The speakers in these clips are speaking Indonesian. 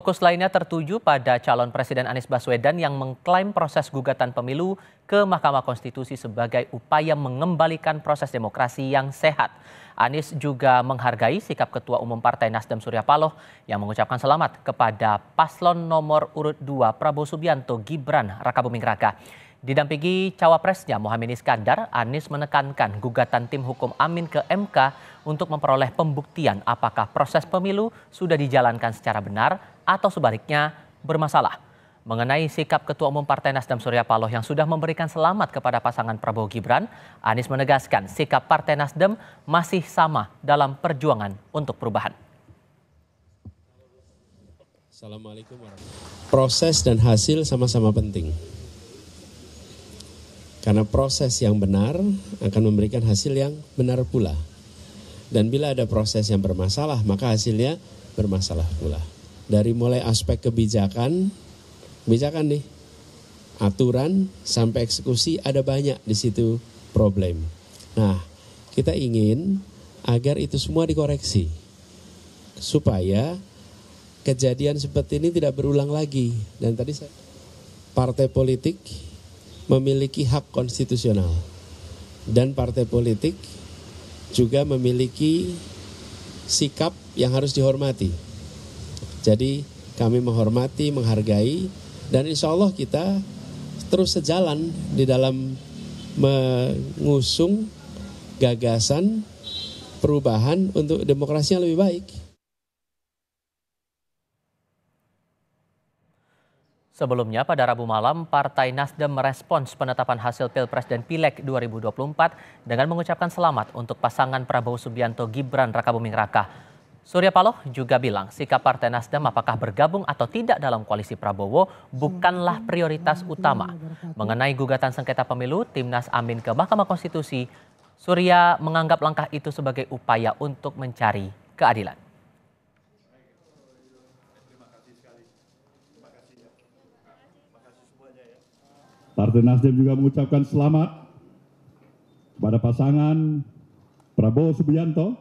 Fokus lainnya tertuju pada calon Presiden Anies Baswedan yang mengklaim proses gugatan pemilu ke Mahkamah Konstitusi sebagai upaya mengembalikan proses demokrasi yang sehat. Anies juga menghargai sikap Ketua Umum Partai Nasdem Surya Paloh yang mengucapkan selamat kepada paslon nomor urut 2 Prabowo Subianto Gibran Rakabuming Raka. Didampingi cawapresnya Mohaimin Iskandar, Anies menekankan gugatan tim hukum Amin ke MK untuk memperoleh pembuktian apakah proses pemilu sudah dijalankan secara benar atau sebaliknya bermasalah. Mengenai sikap Ketua Umum Partai Nasdem Surya Paloh yang sudah memberikan selamat kepada pasangan Prabowo Gibran, Anies menegaskan sikap Partai Nasdem masih sama dalam perjuangan untuk perubahan. Assalamualaikum warahmatullahi wabarakatuh. Proses dan hasil sama-sama penting. Karena proses yang benar akan memberikan hasil yang benar pula. Dan bila ada proses yang bermasalah, maka hasilnya bermasalah pula. Dari mulai aspek kebijakan nih, aturan sampai eksekusi ada banyak di situ problem. Nah, kita ingin agar itu semua dikoreksi. Supaya kejadian seperti ini tidak berulang lagi. Dan tadi partai politik memiliki hak konstitusional dan partai politik juga memiliki sikap yang harus dihormati. Jadi kami menghormati, menghargai, dan insya Allah kita terus sejalan di dalam mengusung gagasan perubahan untuk demokrasi yang lebih baik. Sebelumnya pada Rabu malam, Partai Nasdem merespons penetapan hasil Pilpres dan Pileg 2024 dengan mengucapkan selamat untuk pasangan Prabowo Subianto Gibran Rakabuming Raka. Surya Paloh juga bilang sikap Partai Nasdem apakah bergabung atau tidak dalam koalisi Prabowo bukanlah prioritas utama. Mengenai gugatan sengketa pemilu Timnas Amin ke Mahkamah Konstitusi, Surya menganggap langkah itu sebagai upaya untuk mencari keadilan. Partai Nasdem juga mengucapkan selamat kepada pasangan Prabowo Subianto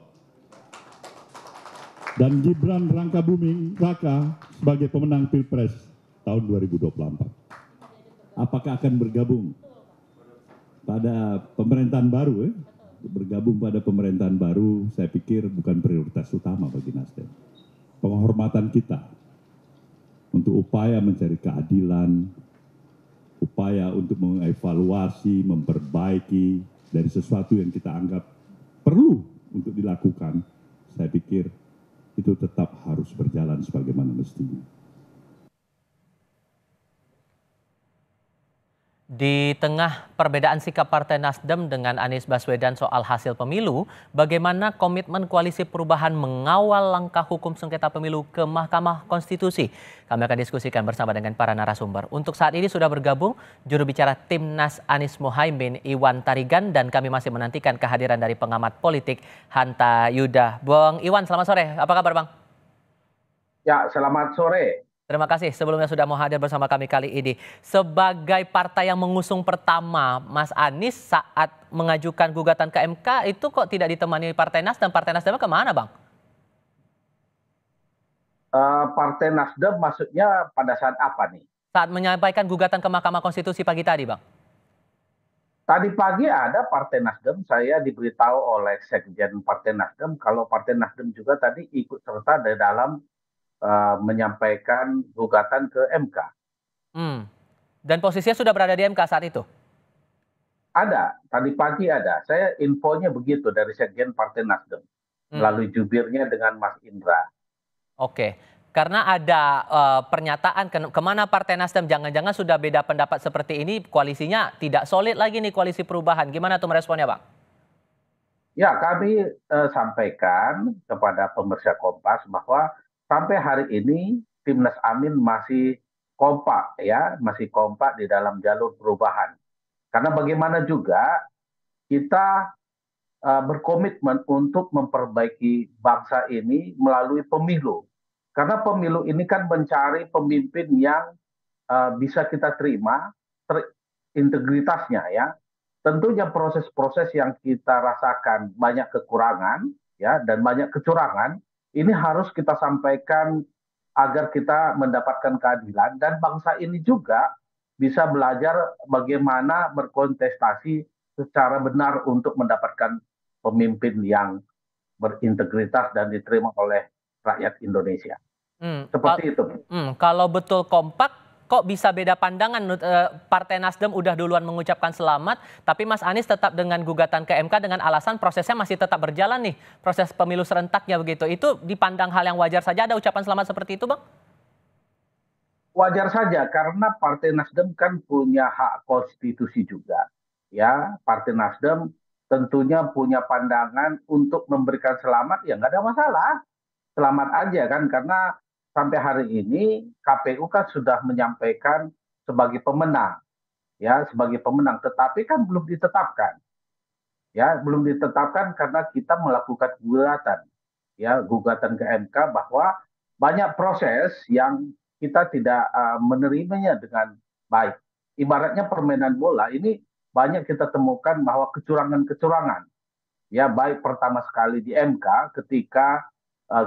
dan Gibran Rakabuming Raka sebagai pemenang Pilpres tahun 2024. Apakah akan bergabung pada pemerintahan baru? Bergabung pada pemerintahan baru saya pikir bukan prioritas utama bagi Nasdem. Penghormatan kita untuk upaya mencari keadilan, upaya untuk mengevaluasi, memperbaiki dari sesuatu yang kita anggap perlu untuk dilakukan, saya pikir itu tetap harus berjalan sebagaimana mestinya. Di tengah perbedaan sikap Partai Nasdem dengan Anies Baswedan soal hasil pemilu, bagaimana komitmen Koalisi Perubahan mengawal langkah hukum sengketa pemilu ke Mahkamah Konstitusi? Kami akan diskusikan bersama dengan para narasumber. Untuk saat ini sudah bergabung juru bicara Timnas Anies Mohaimin Iwan Tarigan, dan kami masih menantikan kehadiran dari pengamat politik Hanta Yuda. Bang Iwan, selamat sore. Apa kabar, Bang? Ya, selamat sore. Terima kasih sebelumnya sudah mau hadir bersama kami kali ini. Sebagai partai yang mengusung pertama, Mas Anies saat mengajukan gugatan ke MK itu kok tidak ditemani Partai Nasdem? Partai Nasdemnya kemana, Bang? Partai Nasdem maksudnya pada saat apa nih? Saat menyampaikan gugatan ke Mahkamah Konstitusi pagi tadi, Bang. Tadi pagi ada Partai Nasdem, saya diberitahu oleh Sekjen Partai Nasdem kalau Partai Nasdem juga tadi ikut serta di dalam menyampaikan gugatan ke MK. Dan posisinya sudah berada di MK saat itu? Ada, tadi pagi ada. Saya infonya begitu dari Sekjen Partai Nasdem melalui jubirnya dengan Mas Indra. Oke, karena ada pernyataan kemana Partai Nasdem jangan-jangan sudah beda pendapat seperti ini, koalisinya tidak solid lagi nih koalisi perubahan. Gimana tuh meresponnya, Bang? Ya, kami sampaikan kepada pemirsa Kompas bahwa sampai hari ini Timnas Amin masih kompak ya, masih kompak di dalam jalur perubahan. Karena bagaimana juga kita berkomitmen untuk memperbaiki bangsa ini melalui pemilu. Karena pemilu ini kan mencari pemimpin yang bisa kita terima integritasnya ya. Tentunya proses-proses yang kita rasakan banyak kekurangan ya dan banyak kecurangan, ini harus kita sampaikan agar kita mendapatkan keadilan dan bangsa ini juga bisa belajar bagaimana berkontestasi secara benar untuk mendapatkan pemimpin yang berintegritas dan diterima oleh rakyat Indonesia. Seperti itu. Kalau betul kompak, kok bisa beda pandangan? Partai Nasdem udah duluan mengucapkan selamat, tapi Mas Anies tetap dengan gugatan ke MK dengan alasan prosesnya masih tetap berjalan nih, proses pemilu serentaknya begitu. Itu dipandang hal yang wajar saja ada ucapan selamat seperti itu, Bang? Wajar saja karena Partai Nasdem kan punya hak konstitusi juga. Ya, Partai Nasdem tentunya punya pandangan untuk memberikan selamat, ya nggak ada masalah. Selamat aja kan, karena sampai hari ini KPU kan sudah menyampaikan sebagai pemenang, ya sebagai pemenang, tetapi kan belum ditetapkan, ya belum ditetapkan karena kita melakukan gugatan, ya gugatan ke MK bahwa banyak proses yang kita tidak menerimanya dengan baik. Ibaratnya permainan bola ini banyak kita temukan bahwa kecurangan-kecurangan, ya baik pertama sekali di MK ketika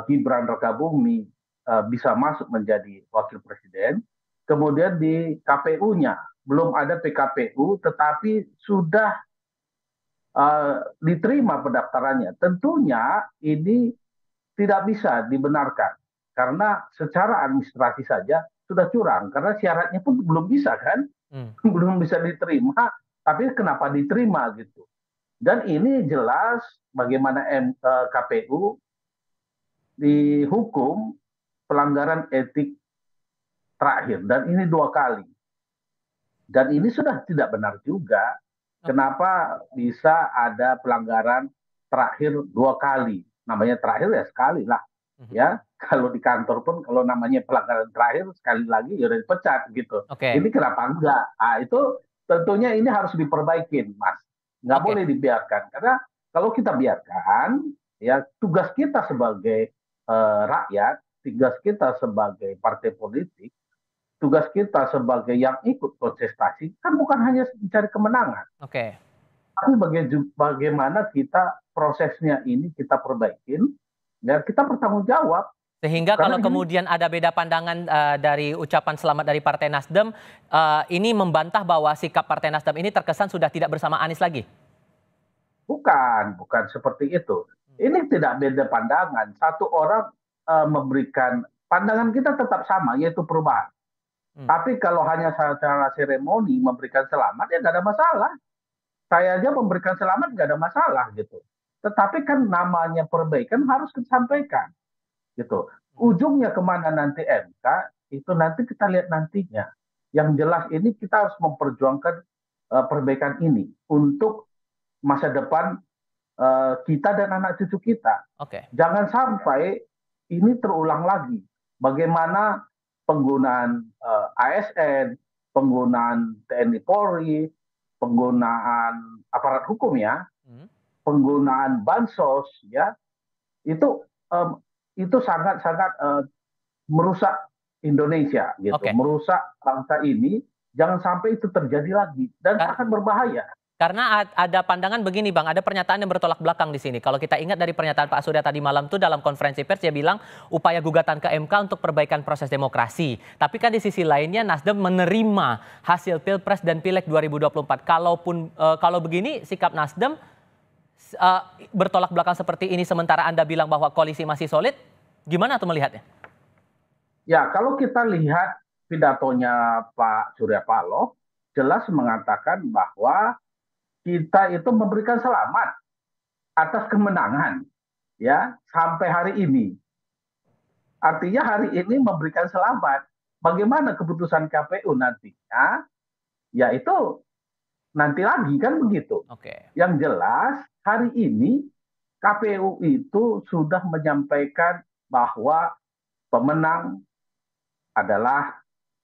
Gibran Rakabumi bisa masuk menjadi wakil presiden, kemudian di KPU-nya belum ada PKPU tetapi sudah diterima pendaftarannya. Tentunya ini tidak bisa dibenarkan karena secara administrasi saja sudah curang karena syaratnya pun belum bisa kan, belum bisa diterima, tapi kenapa diterima gitu. Dan ini jelas bagaimana KPU dihukum pelanggaran etik terakhir dan ini 2 kali. Dan ini sudah tidak benar juga. Kenapa bisa ada pelanggaran terakhir 2 kali? Namanya terakhir ya sekali lah. Ya, kalau di kantor pun kalau namanya pelanggaran terakhir sekali lagi ya udah dipecat gitu. Ini kenapa enggak? Nah, itu tentunya ini harus diperbaikin, Mas. Nggak boleh dibiarkan. Karena kalau kita biarkan, ya tugas kita sebagai rakyat, tugas kita sebagai partai politik, tugas kita sebagai yang ikut kontestasi kan bukan hanya mencari kemenangan. Tapi bagaimana kita prosesnya ini kita perbaikin dan kita bertanggung jawab. Sehingga kalau kemudian ada beda pandangan dari ucapan selamat dari Partai Nasdem, ini membantah bahwa sikap Partai Nasdem ini terkesan sudah tidak bersama Anies lagi? Bukan seperti itu. Ini tidak beda pandangan. Satu orang memberikan pandangan kita tetap sama, yaitu perubahan. Tapi kalau hanya secara seremoni memberikan selamat, ya nggak ada masalah. Saya aja memberikan selamat nggak ada masalah gitu. Tetapi kan namanya perbaikan harus disampaikan gitu. Ujungnya kemana nanti MK, itu nanti kita lihat nantinya. Yang jelas ini kita harus memperjuangkan perbaikan ini untuk masa depan kita dan anak cucu kita. Jangan sampai ini terulang lagi. Bagaimana penggunaan ASN, penggunaan TNI Polri, penggunaan aparat hukum ya, penggunaan bansos ya, itu sangat-sangat merusak Indonesia gitu, merusak bangsa ini. Jangan sampai itu terjadi lagi dan akan berbahaya. Karena ada pandangan begini Bang, ada pernyataan yang bertolak belakang di sini. Kalau kita ingat dari pernyataan Pak Surya tadi malam tuh dalam konferensi pers dia bilang upaya gugatan ke MK untuk perbaikan proses demokrasi. Tapi kan di sisi lainnya Nasdem menerima hasil Pilpres dan Pileg 2024. Kalau begini sikap Nasdem bertolak belakang seperti ini sementara Anda bilang bahwa koalisi masih solid, gimana tuh melihatnya? Ya, kalau kita lihat pidatonya Pak Surya Paloh jelas mengatakan bahwa kita itu memberikan selamat atas kemenangan ya sampai hari ini. Artinya hari ini memberikan selamat. Bagaimana keputusan KPU nantinya? Ya itu nanti lagi kan begitu. Yang jelas hari ini KPU itu sudah menyampaikan bahwa pemenang adalah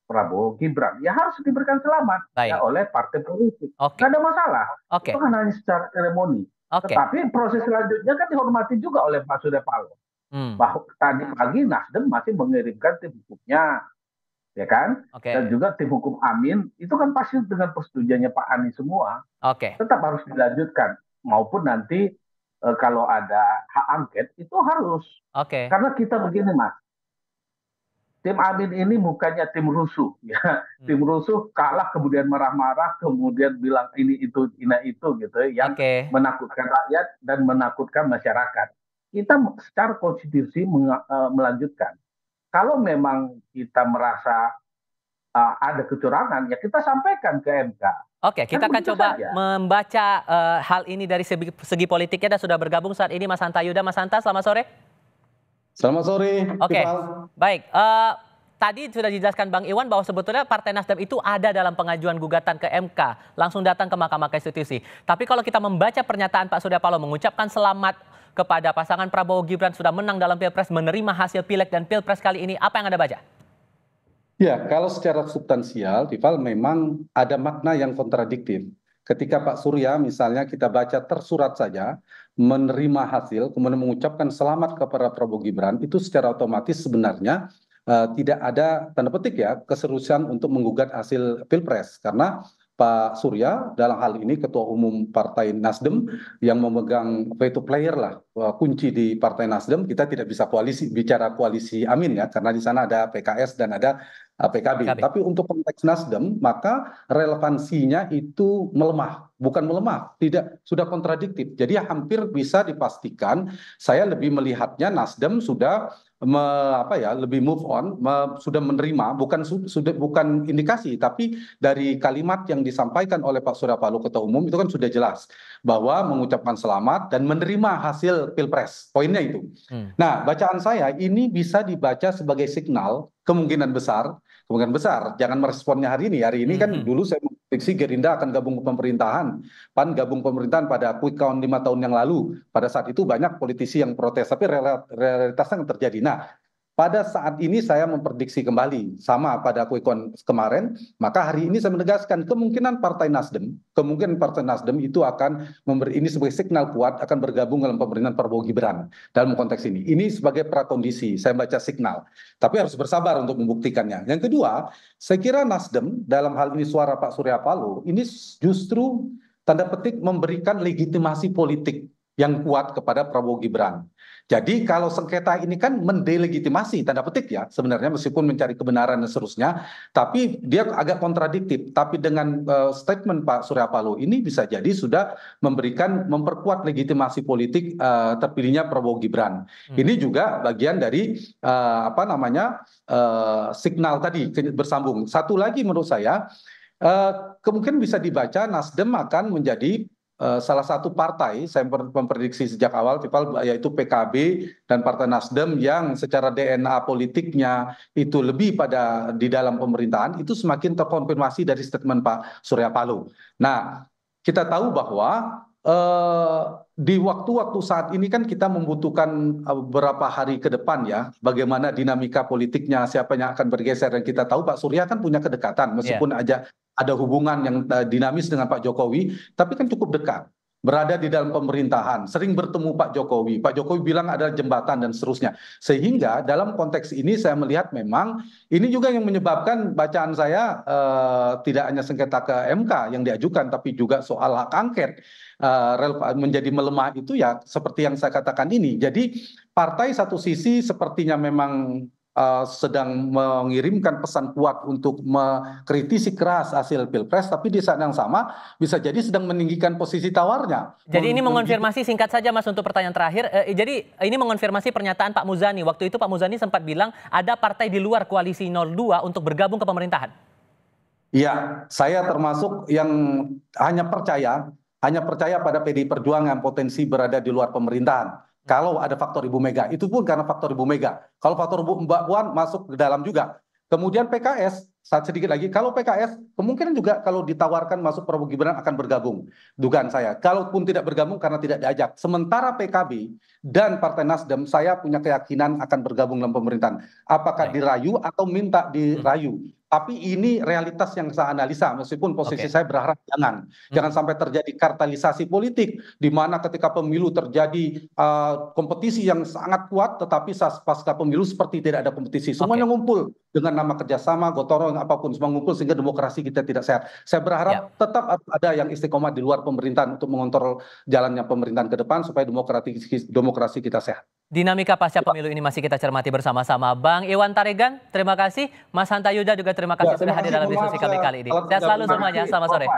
Prabowo Gibran, ya harus diberikan selamat ya, oleh partai politik. Nggak ada masalah. Itu kan hanya secara seremoni. Tetapi proses selanjutnya kan dihormati juga oleh Pak Surya Paloh. Bahwa tadi pagi Nasdem masih mengirimkan tim hukumnya, ya kan? Dan juga tim hukum Amin, itu kan pasti dengan persetujuannya Pak Anies semua. Tetap harus dilanjutkan. Maupun nanti kalau ada hak angket, itu harus. Karena kita begini Mas, tim Amin ini bukannya tim rusuh, ya. Tim rusuh kalah kemudian marah-marah, kemudian bilang ini itu gitu ya, yang Oke. menakutkan rakyat dan menakutkan masyarakat. Kita secara konstitusi melanjutkan. Kalau memang kita merasa ada kecurangan, ya kita sampaikan ke MK. Oke, Kan kita akan begitu coba saja. membaca hal ini dari segi politiknya dan sudah bergabung saat ini Mas Hanta Yuda. Mas Hanta, selamat sore. Selamat sore, Oke, Tifal. baik. Tadi sudah dijelaskan Bang Iwan bahwa sebetulnya Partai Nasdem itu ada dalam pengajuan gugatan ke MK, langsung datang ke Mahkamah Konstitusi. Tapi kalau kita membaca pernyataan Pak Surya Paloh mengucapkan selamat kepada pasangan Prabowo Gibran sudah menang dalam Pilpres, menerima hasil Pileg dan Pilpres kali ini, apa yang Anda baca? Ya, kalau secara substansial, Tifal memang ada makna yang kontradiktif. Ketika Pak Surya misalnya kita baca tersurat saja, menerima hasil, kemudian mengucapkan selamat kepada Prabowo Gibran, itu secara otomatis sebenarnya tidak ada tanda petik ya keseriusan untuk menggugat hasil Pilpres. Karena Pak Surya dalam hal ini Ketua Umum Partai Nasdem yang memegang veto player lah kunci di Partai Nasdem, kita tidak bisa bicara koalisi Amin ya, karena di sana ada PKS dan ada PKB. Tapi untuk konteks Nasdem, maka relevansinya itu melemah. Bukan melemah, tidak, sudah kontradiktif. Jadi hampir bisa dipastikan, saya lebih melihatnya Nasdem sudah lebih move on, sudah menerima, bukan indikasi, tapi dari kalimat yang disampaikan oleh Pak Surya Paloh Ketua Umum itu kan sudah jelas bahwa mengucapkan selamat dan menerima hasil Pilpres. Poinnya itu. Nah, bacaan saya ini bisa dibaca sebagai signal kemungkinan besar, jangan meresponnya hari ini. Hari ini kan dulu saya memprediksi Gerindra akan gabung ke pemerintahan, PAN gabung pemerintahan pada quick count 5 tahun yang lalu. Pada saat itu banyak politisi yang protes, tapi realitasnya yang terjadi. Nah, pada saat ini saya memprediksi kembali sama pada quick count kemarin, maka hari ini saya menegaskan kemungkinan Partai Nasdem itu akan memberi ini sebagai signal kuat akan bergabung dalam pemerintahan Prabowo Gibran dalam konteks ini. Ini sebagai prakondisi, saya baca signal. Tapi harus bersabar untuk membuktikannya. Yang kedua, saya kira Nasdem dalam hal ini suara Pak Surya Paloh ini justru tanda petik memberikan legitimasi politik yang kuat kepada Prabowo Gibran. Jadi kalau sengketa ini kan mendelegitimasi tanda petik ya sebenarnya meskipun mencari kebenaran dan seterusnya, tapi dia agak kontradiktif. Tapi dengan statement Pak Surya Paloh ini bisa jadi sudah memperkuat legitimasi politik terpilihnya Prabowo Gibran. Ini juga bagian dari signal tadi bersambung. Satu lagi menurut saya kemungkinan bisa dibaca Nasdem akan menjadi salah satu partai, saya memprediksi sejak awal, yaitu PKB dan Partai Nasdem yang secara DNA politiknya itu lebih pada di dalam pemerintahan, itu semakin terkonfirmasi dari statement Pak Surya Paloh. Nah, kita tahu bahwa di waktu-waktu saat ini kan kita membutuhkan beberapa hari ke depan ya, bagaimana dinamika politiknya, siapa yang akan bergeser, dan kita tahu Pak Surya kan punya kedekatan, meskipun aja ada hubungan yang dinamis dengan Pak Jokowi, tapi kan cukup dekat. Berada di dalam pemerintahan, sering bertemu Pak Jokowi. Pak Jokowi bilang ada jembatan dan seterusnya. Sehingga dalam konteks ini saya melihat memang ini juga yang menyebabkan bacaan saya tidak hanya sengketa ke MK yang diajukan, tapi juga soal hak angket menjadi melemah itu ya seperti yang saya katakan ini. Jadi partai satu sisi sepertinya memang sedang mengirimkan pesan kuat untuk mengkritisi keras hasil Pilpres, tapi di saat yang sama bisa jadi sedang meninggikan posisi tawarnya. Jadi ini mengonfirmasi, singkat saja Mas untuk pertanyaan terakhir, jadi ini mengonfirmasi pernyataan Pak Muzani. Waktu itu Pak Muzani sempat bilang ada partai di luar koalisi 02 untuk bergabung ke pemerintahan. Iya, saya termasuk yang hanya percaya pada PDI Perjuangan potensi berada di luar pemerintahan. Kalau ada faktor Ibu Mega, itu pun karena faktor Ibu Mega. Kalau faktor Mbak Puan masuk ke dalam juga. Kemudian PKS, sedikit lagi, kalau PKS kemungkinan juga kalau ditawarkan masuk Prabowo Gibran akan bergabung. Dugaan saya, kalaupun tidak bergabung karena tidak diajak. Sementara PKB dan Partai Nasdem, saya punya keyakinan akan bergabung dalam pemerintahan. Apakah dirayu atau minta dirayu. Tapi ini realitas yang saya analisa, meskipun posisi saya berharap jangan sampai terjadi kartelisasi politik, di mana ketika pemilu terjadi kompetisi yang sangat kuat, tetapi pasca pemilu seperti tidak ada kompetisi, semuanya ngumpul dengan nama kerjasama, gotong royong apapun, semua ngumpul sehingga demokrasi kita tidak sehat. Saya berharap tetap ada yang istiqomah di luar pemerintahan untuk mengontrol jalannya pemerintahan ke depan supaya demokrasi kita sehat. Dinamika pasca pemilu ini masih kita cermati bersama-sama. Bang Iwan Taregan, terima kasih. Mas Hanta Yuda juga terima kasih sudah hadir dalam diskusi kami kali ini. Sehat selalu semuanya, selamat sore.